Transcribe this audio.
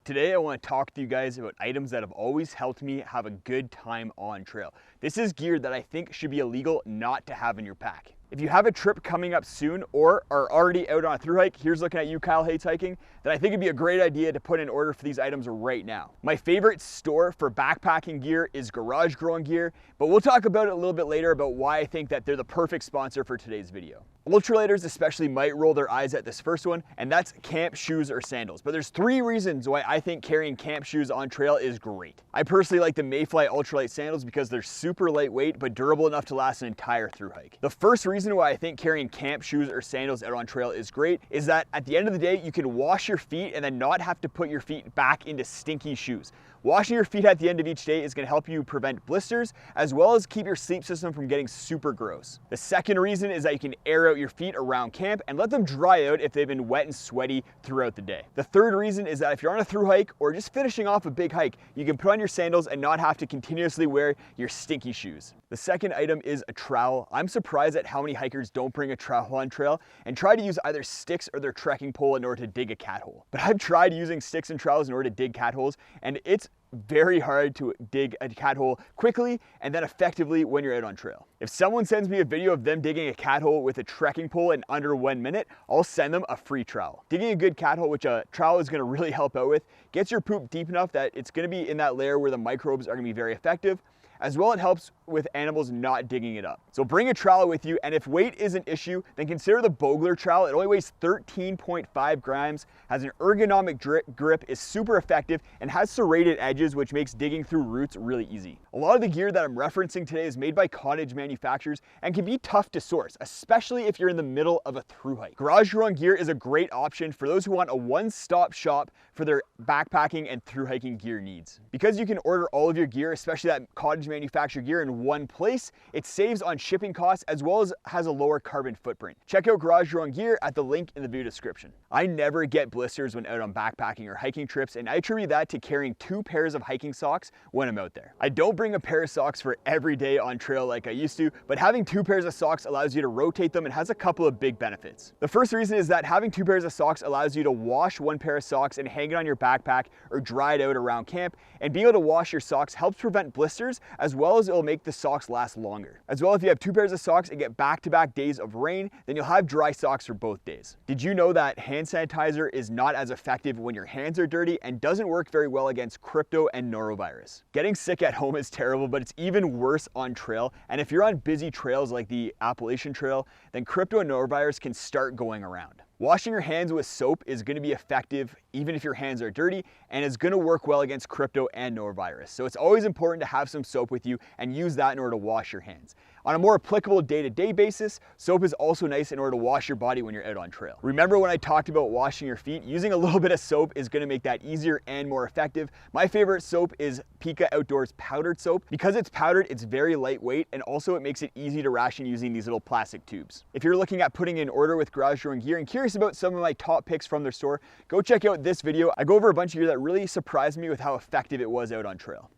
Today I want to talk to you guys about items that have always helped me have a good time on trail. This is gear that I think should be illegal not to have in your pack. If you have a trip coming up soon or are already out on a thru hike, here's looking at you, Kyle Hates Hiking, then I think it'd be a great idea to put in order for these items right now. My favorite store for backpacking gear is Garage Growing Gear, but we'll talk about it a little bit later about why I think that they're the perfect sponsor for today's video. Ultralighters especially might roll their eyes at this first one, and that's camp shoes or sandals. But there's 3 reasons why I think carrying camp shoes on trail is great. I personally like the Mayfly Ultralight sandals because they're super lightweight but durable enough to last an entire thru hike. The first reason why I think carrying camp shoes or sandals out on trail is great is that at the end of the day, you can wash your feet and then not have to put your feet back into stinky shoes. Washing your feet at the end of each day is going to help you prevent blisters as well as keep your sleep system from getting super gross. The second reason is that you can air out your feet around camp and let them dry out if they've been wet and sweaty throughout the day. The third reason is that if you're on a thru hike or just finishing off a big hike, you can put on your sandals and not have to continuously wear your stinky shoes. The second item is a trowel. I'm surprised at how many hikers don't bring a trowel on trail and try to use either sticks or their trekking pole in order to dig a cat hole. But I've tried using sticks and trowels in order to dig cat holes, and it's very hard to dig a cat hole quickly and then effectively when you're out on trail. If someone sends me a video of them digging a cat hole with a trekking pole in under 1 minute, I'll send them a free trowel. Digging a good cat hole, which a trowel is going to really help out with, gets your poop deep enough that it's going to be in that layer where the microbes are going to be very effective. As well, it helps with animals not digging it up. So bring a trowel with you, and if weight is an issue, then consider the Bogler trowel. It only weighs 13.5 grams, has an ergonomic grip, is super effective, and has serrated edges, which makes digging through roots really easy. A lot of the gear that I'm referencing today is made by cottage manufacturers and can be tough to source, especially if you're in the middle of a thru hike. Garage Growing Gear is a great option for those who want a one-stop shop for their backpacking and thru hiking gear needs. Because you can order all of your gear, especially that cottage manufactured gear, in one place, it saves on shipping costs as well as has a lower carbon footprint. Check out Garage Growing Gear at the link in the video description. I never get blisters when out on backpacking or hiking trips, and I attribute that to carrying 2 pairs of hiking socks when I'm out there. I don't bring a pair of socks for every day on trail like I used to, but having 2 pairs of socks allows you to rotate them and has a couple of big benefits. The first reason is that having 2 pairs of socks allows you to wash 1 pair of socks and hang it on your backpack or dry it out around camp, and being able to wash your socks helps prevent blisters as well as it will make the socks last longer. As well, if you have 2 pairs of socks and get back-to-back days of rain, then you'll have dry socks for both days. Did you know that hand sanitizer is not as effective when your hands are dirty and doesn't work very well against crypto and norovirus? Getting sick at home is terrible, but it's even worse on trail. And if you're on busy trails like the Appalachian Trail, then crypto and norovirus can start going around. Washing your hands with soap is going to be effective even if your hands are dirty, and is going to work well against crypto and norovirus. So it's always important to have some soap with you and use that in order to wash your hands. On a more applicable day-to-day basis, soap is also nice in order to wash your body when you're out on trail. Remember when I talked about washing your feet? Using a little bit of soap is going to make that easier and more effective. My favorite soap is Pika Outdoors powdered soap. Because it's powdered, it's very lightweight, and also it makes it easy to ration using these little plastic tubes. If you're looking at putting in order with Garage Growing Gear and curious about some of my top picks from their store, go check out this video. I go over a bunch of gear that really surprised me with how effective it was out on trail.